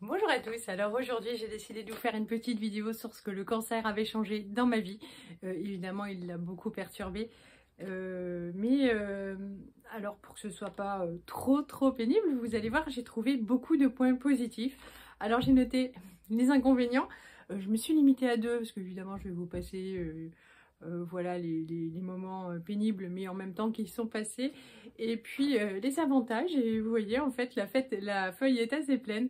Bonjour à tous, alors aujourd'hui j'ai décidé de vous faire une petite vidéo sur ce que le cancer avait changé dans ma vie. Évidemment il l'a beaucoup perturbé, mais alors pour que ce soit pas trop pénible, vous allez voir j'ai trouvé beaucoup de points positifs. Alors j'ai noté les inconvénients, je me suis limitée à deux parce qu'évidemment je vais vous passer voilà les moments pénibles mais en même temps qui sont passés, et puis les avantages, et vous voyez en fait la feuille est assez pleine.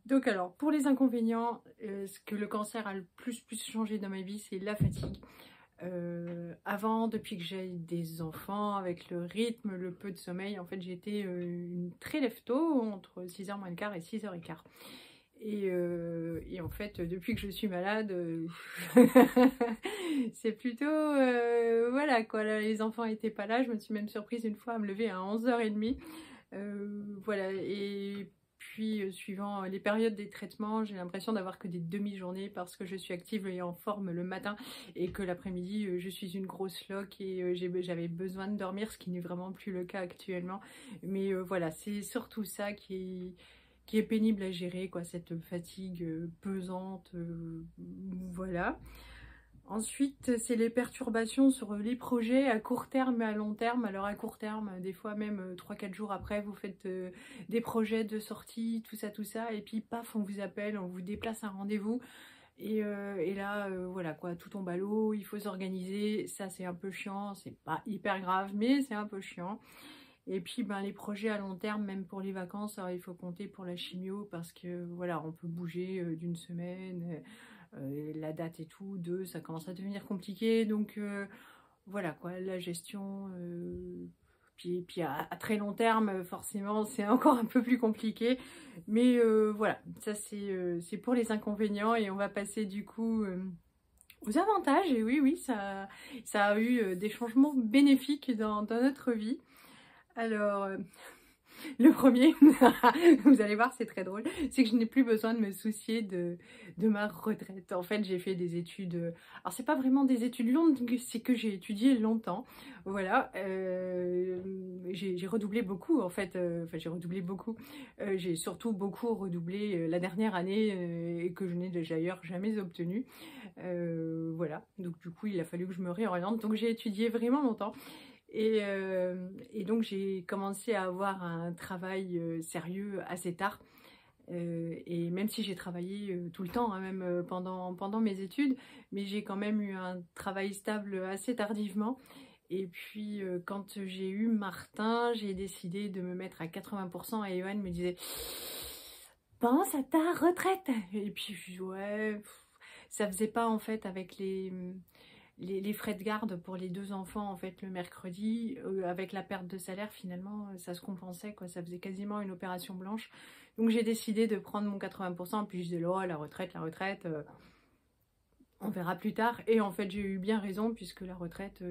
Donc alors, pour les inconvénients, ce que le cancer a le plus changé dans ma vie, c'est la fatigue. Avant, depuis que j'ai des enfants, avec le rythme, le peu de sommeil, en fait j'étais une très lève-tôt, entre 6h moins le quart et 6h15. Et en fait, depuis que je suis malade, c'est plutôt... voilà quoi, là, les enfants n'étaient pas là, je me suis même surprise une fois à me lever à 11h30. Voilà, et puis suivant les périodes des traitements, j'ai l'impression d'avoir que des demi-journées parce que je suis active et en forme le matin, et que l'après-midi je suis une grosse loque et j'avais besoin de dormir, ce qui n'est vraiment plus le cas actuellement. Mais voilà, c'est surtout ça qui est pénible à gérer, quoi, cette fatigue pesante, voilà. Ensuite, c'est les perturbations sur les projets à court terme et à long terme. Alors à court terme, des fois même 3-4 jours après, vous faites des projets de sortie, tout ça, et puis paf, on vous appelle, on vous déplace un rendez-vous, et là, voilà quoi, tout tombe à l'eau, il faut s'organiser, ça c'est un peu chiant, c'est pas hyper grave, mais c'est un peu chiant. Et puis ben, les projets à long terme, même pour les vacances, alors, il faut compter pour la chimio, parce que voilà, on peut bouger d'une semaine, la date et tout, ça commence à devenir compliqué, donc voilà quoi, la gestion, puis à très long terme, forcément, c'est encore un peu plus compliqué, mais voilà, ça c'est pour les inconvénients, et on va passer du coup aux avantages. Et oui, ça a eu des changements bénéfiques dans notre vie. Alors, le premier, vous allez voir, c'est très drôle, c'est que je n'ai plus besoin de me soucier de ma retraite. En fait, j'ai fait des études, alors c'est pas vraiment des études longues, c'est que j'ai étudié longtemps, voilà. J'ai redoublé beaucoup, en fait, enfin j'ai redoublé beaucoup, j'ai surtout beaucoup redoublé la dernière année, et que je n'ai d'ailleurs jamais obtenu, voilà. Donc du coup, il a fallu que je me réoriente, donc j'ai étudié vraiment longtemps. Et donc j'ai commencé à avoir un travail sérieux assez tard. Et même si j'ai travaillé tout le temps, hein, même pendant mes études, mais j'ai quand même eu un travail stable assez tardivement. Et puis quand j'ai eu Martin, j'ai décidé de me mettre à 80%, et Johan me disait pense à ta retraite. Et puis je dis ouais, ça faisait pas en fait avec les frais de garde pour les deux enfants en fait le mercredi, avec la perte de salaire, finalement ça se compensait quoi, ça faisait quasiment une opération blanche. Donc j'ai décidé de prendre mon 80%, puis je disais oh la retraite, on verra plus tard. Et en fait j'ai eu bien raison, puisque la retraite,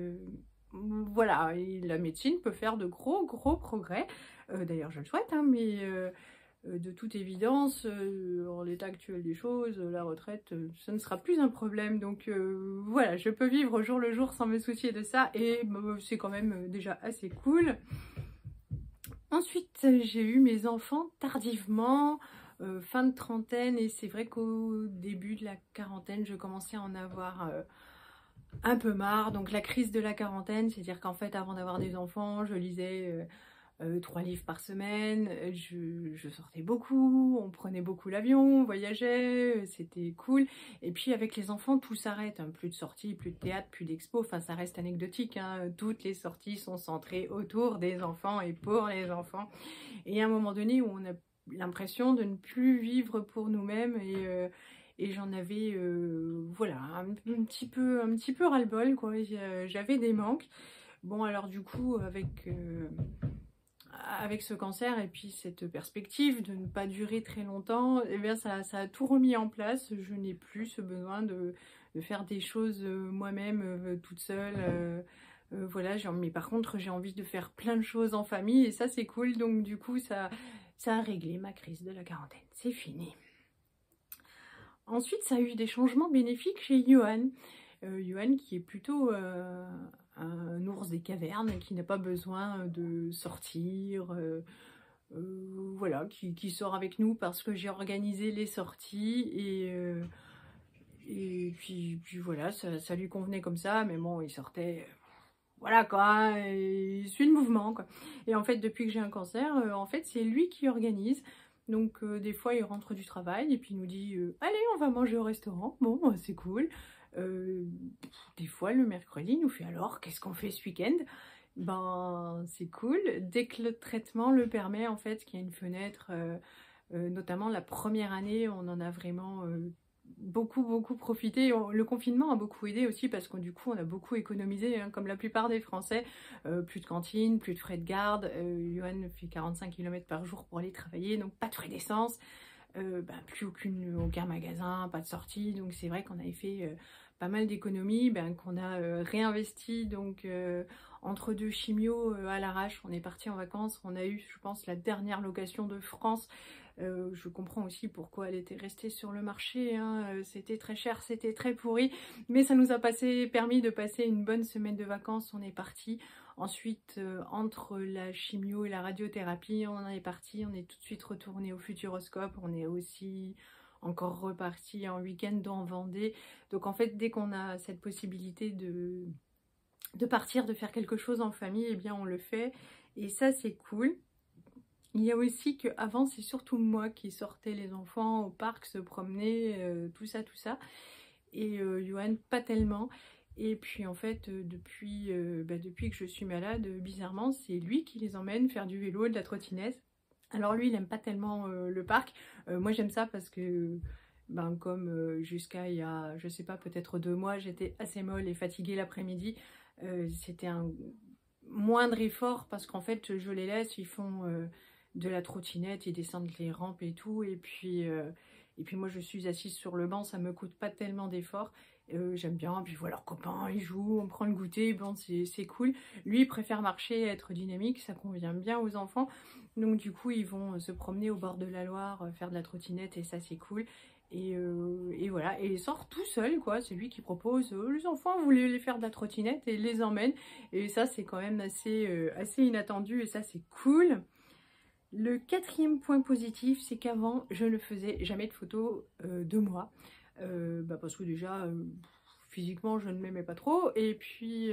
voilà, et la médecine peut faire de gros progrès. D'ailleurs je le souhaite, hein, mais de toute évidence, en l'état actuel des choses, la retraite, ça ne sera plus un problème. Donc voilà, je peux vivre au jour le jour sans me soucier de ça, et c'est quand même déjà assez cool. Ensuite, j'ai eu mes enfants tardivement, fin de trentaine, et c'est vrai qu'au début de la quarantaine, je commençais à en avoir un peu marre. Donc la crise de la quarantaine, c'est-à-dire qu'en fait, avant d'avoir des enfants, je lisais 3 livres par semaine, je sortais beaucoup, on prenait beaucoup l'avion, on voyageait, c'était cool. Et puis avec les enfants, tout s'arrête, hein. Plus de sorties, plus de théâtre, plus d'expo, enfin ça reste anecdotique, hein. Toutes les sorties sont centrées autour des enfants et pour les enfants. Et à un moment donné où on a l'impression de ne plus vivre pour nous-mêmes, et j'en avais voilà, un petit peu ras-le-bol quoi. J'avais des manques. Bon alors du coup avec ce cancer, et puis cette perspective de ne pas durer très longtemps, eh bien ça a tout remis en place. Je n'ai plus ce besoin de faire des choses moi-même, toute seule. Voilà, mais par contre j'ai envie de faire plein de choses en famille, et ça c'est cool. Donc du coup ça a réglé ma crise de la quarantaine, c'est fini. Ensuite ça a eu des changements bénéfiques chez Johan. Johan qui est plutôt un ours des cavernes, qui n'a pas besoin de sortir, voilà, qui sort avec nous parce que j'ai organisé les sorties et puis voilà, ça lui convenait comme ça, mais bon, il sortait, voilà quoi, et il suit le mouvement quoi. Et en fait, depuis que j'ai un cancer, en fait, c'est lui qui organise. Donc des fois, il rentre du travail et puis il nous dit allez, on va manger au restaurant. Bon, c'est cool. Euh, des fois, le mercredi, il nous fait alors, qu'est-ce qu'on fait ce week-end? Ben, c'est cool. Dès que le traitement le permet, en fait, qu'il y a une fenêtre, notamment la première année, on en a vraiment beaucoup profité. Le confinement a beaucoup aidé aussi parce que du coup, on a beaucoup économisé, hein, comme la plupart des Français. Plus de cantine, plus de frais de garde. Johan fait 45 km par jour pour aller travailler, donc pas de frais d'essence. Plus aucun magasin, pas de sortie. Donc c'est vrai qu'on avait fait pas mal d'économies, qu'on a réinvesti. Donc entre deux chimios à l'arrache, on est parti en vacances. On a eu, je pense, la dernière location de France. Je comprends aussi pourquoi elle était restée sur le marché, hein. C'était très cher, c'était très pourri, mais ça nous a permis de passer une bonne semaine de vacances. On est parti. Ensuite, entre la chimio et la radiothérapie, on en est parti, on est tout de suite retourné au Futuroscope, on est aussi encore reparti en week-end en Vendée. Donc en fait, dès qu'on a cette possibilité de partir, de faire quelque chose en famille, eh bien on le fait. Et ça, c'est cool. Il y a aussi qu'avant, c'est surtout moi qui sortais les enfants au parc, se promener, tout ça. Et Johan, pas tellement. Et puis en fait, depuis que je suis malade, bizarrement, c'est lui qui les emmène faire du vélo, de la trottinette. Alors lui, il aime pas tellement le parc. Moi, j'aime ça parce que, comme jusqu'à il y a, je sais pas, peut-être 2 mois, j'étais assez molle et fatiguée l'après-midi. C'était un moindre effort parce qu'en fait, je les laisse, ils font de la trottinette, ils descendent les rampes et tout. Et puis moi, je suis assise sur le banc, ça me coûte pas tellement d'efforts. J'aime bien, puis voilà, leurs copains, ils jouent, on prend le goûter, bon, c'est cool. Lui, il préfère marcher, être dynamique, ça convient bien aux enfants. Donc du coup, ils vont se promener au bord de la Loire, faire de la trottinette, et ça, c'est cool. Et voilà, et il sort tout seul, quoi. C'est lui qui propose, les enfants, vous voulez les faire de la trottinette, et il les emmène. Et ça, c'est quand même assez inattendu, et ça, c'est cool. Le quatrième point positif, c'est qu'avant, je ne faisais jamais de photos de moi. Parce que déjà, physiquement, je ne m'aimais pas trop. Et puis,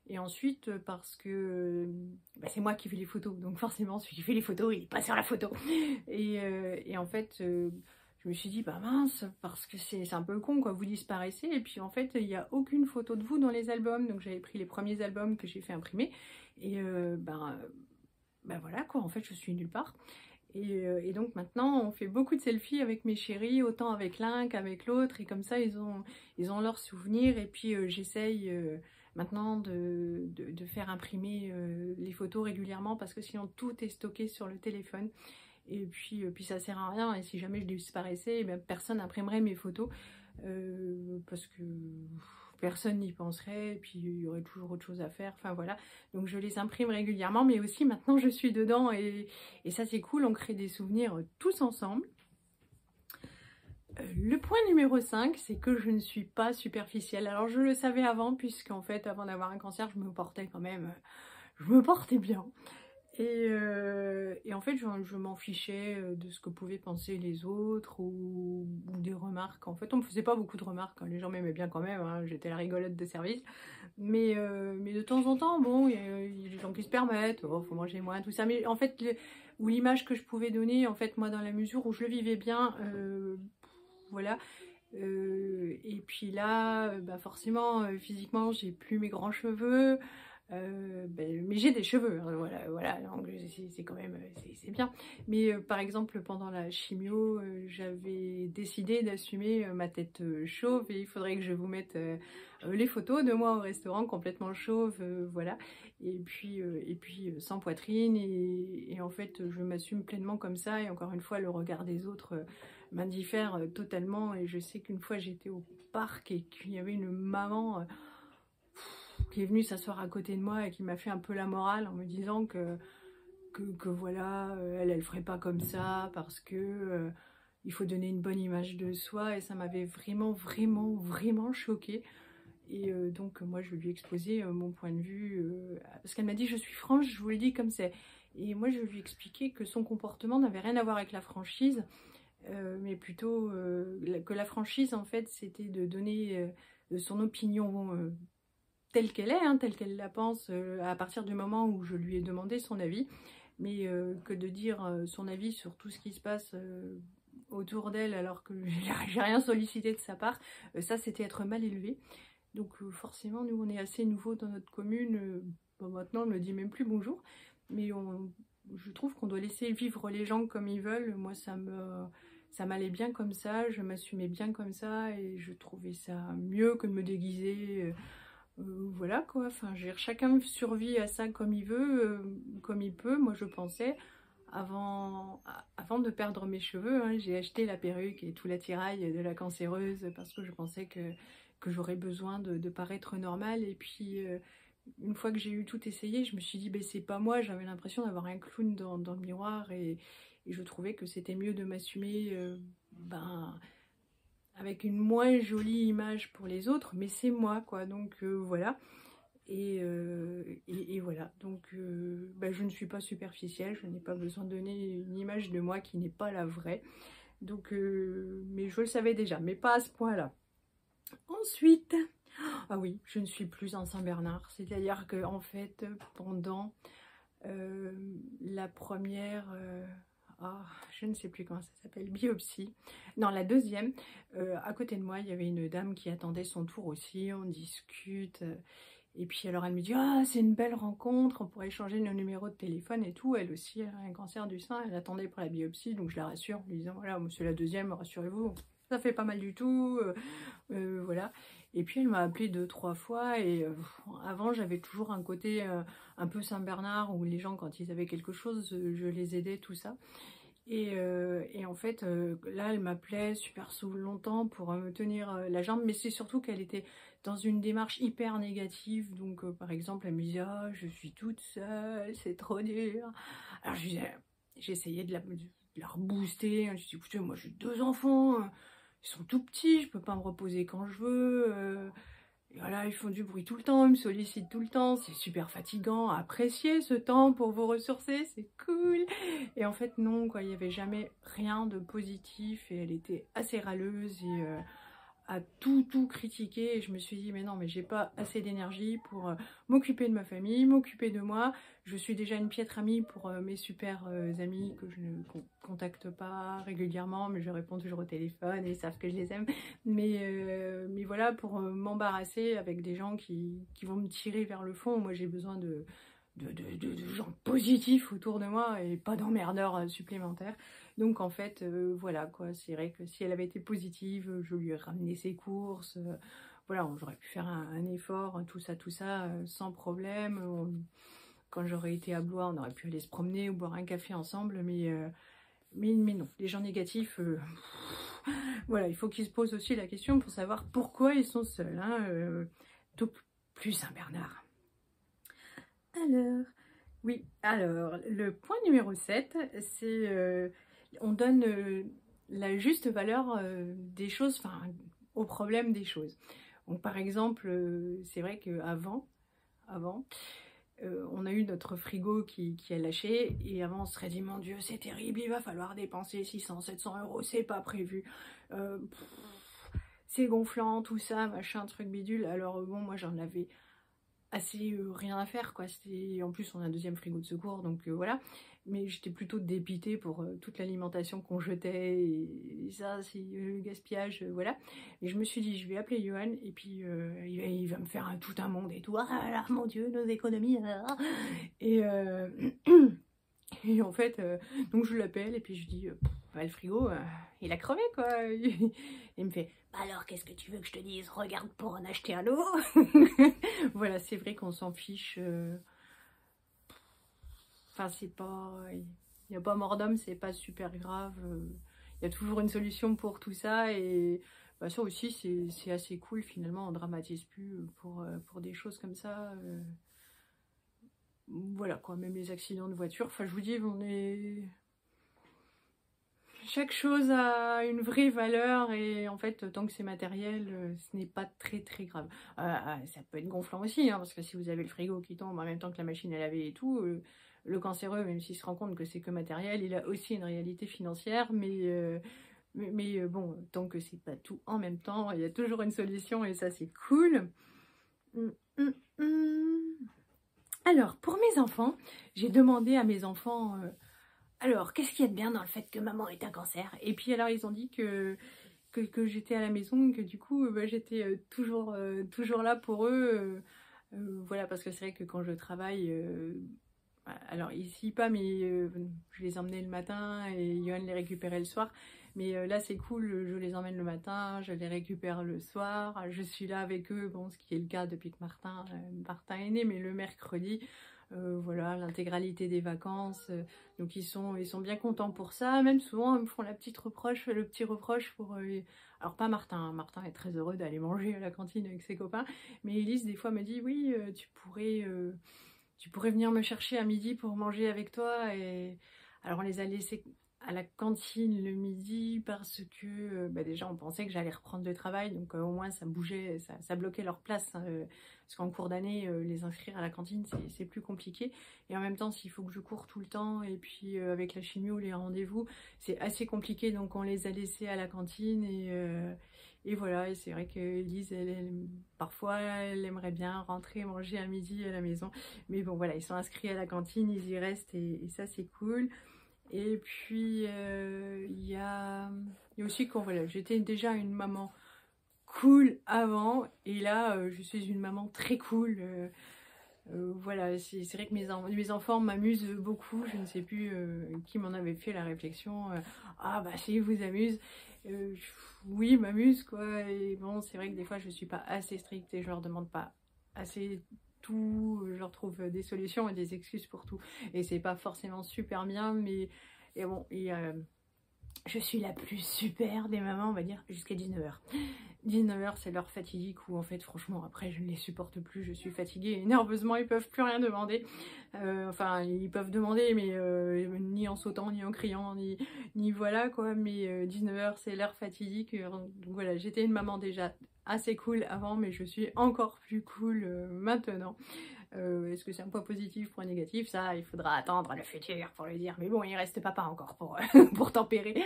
et ensuite, parce que c'est moi qui fais les photos. Donc forcément, celui qui fait les photos, il n'est pas sur la photo. Et en fait, je me suis dit, bah mince, parce que c'est un peu con, quoi, vous disparaissez. Et puis en fait, il n'y a aucune photo de vous dans les albums. Donc j'avais pris les premiers albums que j'ai fait imprimer. Et voilà quoi, en fait je suis nulle part. Et donc maintenant on fait beaucoup de selfies avec mes chéris, autant avec l'un qu'avec l'autre, et comme ça ils ont leurs souvenirs. Et puis j'essaye maintenant de faire imprimer les photos régulièrement parce que sinon tout est stocké sur le téléphone. Et puis ça sert à rien, et si jamais je disparaissais, eh bien, personne n'imprimerait mes photos parce que personne n'y penserait, et puis il y aurait toujours autre chose à faire, enfin voilà. Donc je les imprime régulièrement, mais aussi maintenant je suis dedans, et ça c'est cool, on crée des souvenirs tous ensemble. Le point numéro 5, c'est que je ne suis pas superficielle. Alors je le savais avant, puisqu'en fait avant d'avoir un cancer, je me portais quand même, je me portais bien. Et en fait, je m'en fichais de ce que pouvaient penser les autres ou des remarques. En fait, on me faisait pas beaucoup de remarques, hein. Les gens m'aimaient bien quand même, hein. J'étais la rigolote de service. Mais de temps en temps, bon, il y a des gens qui se permettent, oh, faut manger moins, tout ça. Mais en fait, ou l'image que je pouvais donner, en fait, moi, dans la mesure où je le vivais bien, voilà. Et puis là, forcément, physiquement, j'ai plus mes grands cheveux. Mais j'ai des cheveux, hein, voilà, donc c'est quand même, c'est bien. Mais par exemple, pendant la chimio, j'avais décidé d'assumer ma tête chauve, et il faudrait que je vous mette les photos de moi au restaurant complètement chauve, voilà. Et puis sans poitrine, et en fait, je m'assume pleinement comme ça, et encore une fois, le regard des autres m'indiffère totalement. Et je sais qu'une fois, j'étais au parc et qu'il y avait une maman qui est venue s'asseoir à côté de moi et qui m'a fait un peu la morale en me disant que voilà, elle ferait pas comme ça parce que il faut donner une bonne image de soi. Et ça m'avait vraiment choquée. Et donc moi je lui ai exposé mon point de vue parce qu'elle m'a dit: je suis franche, je vous le dis comme c'est. Et moi, je lui expliquais que son comportement n'avait rien à voir avec la franchise, mais plutôt que la franchise, en fait, c'était de donner son opinion telle qu'elle est, hein, telle qu'elle la pense, à partir du moment où je lui ai demandé son avis, mais que de dire son avis sur tout ce qui se passe autour d'elle alors que j'ai rien sollicité de sa part, ça c'était être mal élevé. Donc forcément, nous on est assez nouveaux dans notre commune, bon, maintenant on ne me dit même plus bonjour, mais je trouve qu'on doit laisser vivre les gens comme ils veulent. Moi ça m'allait bien comme ça, je m'assumais bien comme ça et je trouvais ça mieux que de me déguiser. Voilà quoi, enfin chacun survit à ça comme il veut, comme il peut. Moi je pensais, avant de perdre mes cheveux, hein, j'ai acheté la perruque et tout l'attirail de la cancéreuse parce que je pensais que j'aurais besoin de paraître normale. Et puis une fois que j'ai eu tout essayé, je me suis dit ben c'est pas moi, j'avais l'impression d'avoir un clown dans le miroir et je trouvais que c'était mieux de m'assumer ben, avec une moins jolie image pour les autres, mais c'est moi quoi, donc voilà. Et voilà, donc bah, je ne suis pas superficielle, je n'ai pas besoin de donner une image de moi qui n'est pas la vraie, donc mais je le savais déjà, mais pas à ce point là. Ensuite, ah oui, je ne suis plus un Saint-Bernard, c'est-à-dire que en fait pendant la première je ne sais plus comment ça s'appelle, biopsie. Non, la deuxième, à côté de moi, il y avait une dame qui attendait son tour aussi, on discute. Et puis alors elle me dit, ah c'est une belle rencontre, on pourrait échanger nos numéros de téléphone et tout. Elle aussi elle a un cancer du sein, elle attendait pour la biopsie, donc je la rassure en lui disant, voilà, c'est la deuxième, rassurez-vous, ça fait pas mal du tout, voilà. Et puis elle m'a appelé 2-3 fois et avant j'avais toujours un côté un peu Saint-Bernard où les gens quand ils avaient quelque chose, je les aidais, tout ça. Et en fait, là, elle m'appelait super longtemps pour me tenir la jambe, mais c'est surtout qu'elle était dans une démarche hyper négative. Donc, par exemple, elle me disait, ah, je suis toute seule, c'est trop dur. Alors, j'essayais de la rebooster. Je dis, écoutez, moi, j'ai 2 enfants, ils sont tout petits, je peux pas me reposer quand je veux. Et voilà, ils font du bruit tout le temps, ils me sollicitent tout le temps, c'est super fatigant. Appréciez ce temps pour vous ressourcer, c'est cool. Et en fait non, quoi, il n'y avait jamais rien de positif et elle était assez râleuse et à tout critiquer. Et je me suis dit mais non, mais j'ai pas assez d'énergie pour m'occuper de ma famille, m'occuper de moi. Je suis déjà une piètre amie pour mes super amis que je ne contacte pas régulièrement, mais je réponds toujours au téléphone et ils savent que je les aime. Mais voilà, pour m'embarrasser avec des gens qui vont me tirer vers le fond, moi j'ai besoin de gens positifs autour de moi et pas d'emmerdeurs supplémentaires. Donc en fait, voilà quoi, c'est vrai que si elle avait été positive, je lui ai ramené ses courses, voilà, j'aurais pu faire un effort, tout ça, sans problème. Quand j'aurais été à Blois, on aurait pu aller se promener ou boire un café ensemble, mais non, les gens négatifs, voilà, il faut qu'ils se posent aussi la question pour savoir pourquoi ils sont seuls, hein, donc plus Saint-Bernard. Alors, oui, alors, le point numéro 7, c'est on donne la juste valeur des choses, enfin, au problème des choses. Donc, par exemple, c'est vrai qu'avant, on a eu notre frigo qui a lâché et avant on se serait dit mon Dieu c'est terrible, il va falloir dépenser 600-700 euros, c'est pas prévu, c'est gonflant tout ça, machin, truc bidule. Alors bon, moi j'en avais assez rien à faire quoi, en plus on a un deuxième frigo de secours donc voilà, mais j'étais plutôt dépitée pour toute l'alimentation qu'on jetait et ça c'est le gaspillage, voilà. Et je me suis dit je vais appeler Johan et puis il va me faire tout un monde et tout, ah là, mon Dieu nos économies, et et en fait, donc je l'appelle et puis je dis, bah, le frigo, il a crevé quoi. Il me fait, bah alors qu'est-ce que tu veux que je te dise? Regarde pour en acheter un nouveau. Voilà, c'est vrai qu'on s'en fiche. Enfin, c'est pas, il n'y a pas mort d'homme, c'est pas super grave. Il y a toujours une solution pour tout ça et bah, ça aussi c'est assez cool finalement. On dramatise plus pour des choses comme ça. Voilà quoi, même les accidents de voiture. Enfin, je vous dis, chaque chose a une vraie valeur et en fait, tant que c'est matériel, ce n'est pas très grave. Ça peut être gonflant aussi, hein, parce que si vous avez le frigo qui tombe en même temps que la machine à laver et tout, le cancéreux, même s'il se rend compte que c'est que matériel, il a aussi une réalité financière, mais bon, tant que c'est pas tout en même temps, il y a toujours une solution et ça c'est cool. Alors, pour mes enfants, j'ai demandé à mes enfants, alors, qu'est-ce qu'il y a de bien dans le fait que maman ait un cancer? Et puis alors, ils ont dit que j'étais à la maison, que du coup, bah, j'étais toujours là pour eux. Voilà, parce que c'est vrai que quand je travaille, alors ici pas, mais je les emmenais le matin et Yoann les récupérait le soir. Mais là c'est cool, je les emmène le matin, je les récupère le soir, je suis là avec eux, bon, ce qui est le cas depuis que Martin est né, mais le mercredi, voilà, l'intégralité des vacances, donc ils sont bien contents pour ça. Même souvent ils me font le petit reproche pour... alors pas Martin, hein. Martin est très heureux d'aller manger à la cantine avec ses copains, mais Elise des fois me dit oui, tu pourrais venir me chercher à midi pour manger avec toi. Et alors on les a laissés à la cantine le midi parce que bah déjà on pensait que j'allais reprendre le travail, donc au moins ça bougeait, ça bloquait leur place, hein, parce qu'en cours d'année les inscrire à la cantine c'est plus compliqué, et en même temps s'il faut que je cours tout le temps, et puis avec la chimio, les rendez-vous, c'est assez compliqué, donc on les a laissés à la cantine. Et voilà, et c'est vrai que Elise, parfois, elle aimerait bien rentrer manger à midi à la maison. Mais bon, voilà, ils sont inscrits à la cantine, ils y restent, et ça, c'est cool. Et puis, il y a aussi quand voilà, j'étais déjà une maman cool avant, et là, je suis une maman très cool. Voilà, c'est vrai que mes enfants m'amusent beaucoup. Je ne sais plus qui m'en avait fait la réflexion. Ah bah si, ils vous amusent. Oui, m'amuse quoi. Et bon, c'est vrai que des fois je suis pas assez stricte et je leur demande pas assez tout. Je leur trouve des solutions et des excuses pour tout. Et c'est pas forcément super bien, mais et bon, je suis la plus super des mamans, on va dire, jusqu'à 19h. 19h, c'est l'heure fatidique où en fait, franchement, après, je ne les supporte plus, je suis fatiguée et nerveusement, ils peuvent plus rien demander. Enfin, ils peuvent demander, mais ni en sautant, ni en criant, ni voilà quoi. Mais 19h, c'est l'heure fatidique. Donc voilà, j'étais une maman déjà assez cool avant, mais je suis encore plus cool maintenant. Est-ce que c'est un point positif, point négatif? Ça, il faudra attendre le futur pour le dire. Mais bon, il reste papa encore pour, pour tempérer.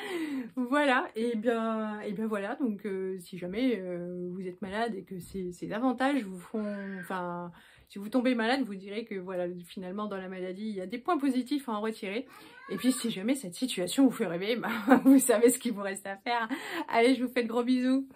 Voilà, et bien voilà. Donc, si jamais vous êtes malade et que ces avantages vous font... Enfin, si vous tombez malade, vous direz que voilà, finalement, dans la maladie, il y a des points positifs à en retirer. Et puis, si jamais cette situation vous fait rêver, bah, vous savez ce qu'il vous reste à faire. Allez, je vous fais de gros bisous.